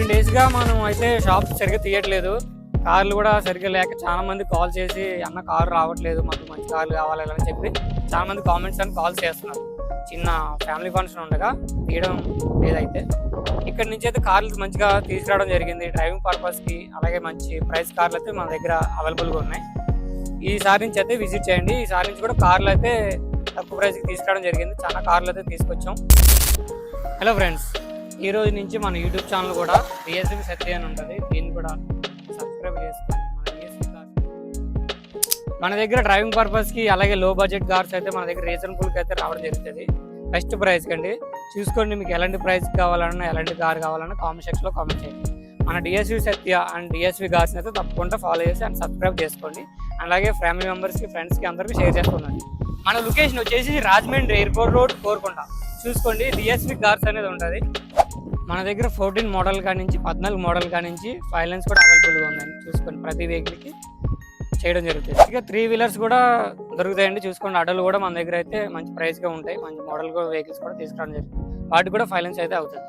15 డేస్గా మనం అయితే షాప్ సరిగ్గా తీయట్లేదు. కార్లు కూడా సరిగ్గా లేక చాలా మంది కాల్ చేసి అన్న కారు రావట్లేదు, మాకు మంచి కార్లు కావాలి అని చెప్పి చాలా మంది కామెంట్స్ అని కాల్స్ చేస్తున్నారు. చిన్న ఫ్యామిలీ ఫంక్షన్ ఉండగా తీయడం లేదైతే ఇక్కడ నుంచి అయితే కార్లు మంచిగా తీసుకురావడం జరిగింది డ్రైవింగ్ పర్పస్కి. అలాగే మంచి ప్రైస్ కార్లు అయితే మన దగ్గర అవైలబుల్గా ఉన్నాయి. ఈసారి నుంచి అయితే విజిట్ చేయండి. ఈసారి నుంచి కూడా కార్లు అయితే తక్కువ ప్రైస్కి తీసుకురావడం జరిగింది. చాలా కార్లు అయితే తీసుకొచ్చాం. హలో ఫ్రెండ్స్, ఈ రోజు నుంచి మన యూట్యూబ్ ఛానల్ కూడా డిఎస్వి సత్య అని ఉంటుంది. దీన్ని కూడా సబ్స్క్రైబ్ చేసుకోండి. మన దగ్గర డ్రైవింగ్ పర్పస్కి అలాగే లో బడ్జెట్ కార్స్ అయితే మన దగ్గర రీజనబుల్కి అయితే రావడం జరుగుతుంది. బెస్ట్ ప్రైస్ కండి. చూసుకోండి, మీకు ఎలాంటి ప్రైస్ కావాలన్నా ఎలాంటి కార్ కావాలన్నా కామెంట్ సెక్షన్లో కామెంట్ చేయండి. మన డిఎస్వి సత్య అండ్ డిఎస్వి కార్స్ని అయితే తప్పకుండా ఫాలో చేసి అండ్ సబ్స్క్రైబ్ చేసుకోండి. అలాగే ఫ్యామిలీ మెంబర్స్కి, ఫ్రెండ్స్కి అందరికీ షేర్ చేసుకోండి. మన లొకేషన్ వచ్చేసి రాజమండ్రి ఎయిర్పోర్ట్ రోడ్, కోరుకుంటా. చూసుకోండి, డిఎస్వి కార్స్ అనేది ఉంటుంది. మన దగ్గర 14 మోడల్ కానించి 14 మోడల్ కానించి ఫైనాన్స్ కూడా అవైలబుల్గా ఉందండి. చూసుకోండి, ప్రతి వెహికల్కి చేయడం జరుగుతుంది. ఇక 3 వీలర్స్ కూడా దొరుకుతాయండి. చూసుకోండి, అడలు కూడా మన దగ్గర అయితే మంచి ప్రైస్గా ఉంటాయి. మంచి మోడల్ వెహికల్స్ కూడా తీసుకురావడం జరుగుతుంది. వాటికి కూడా ఫైనాన్స్ అయితే అవుతుంది.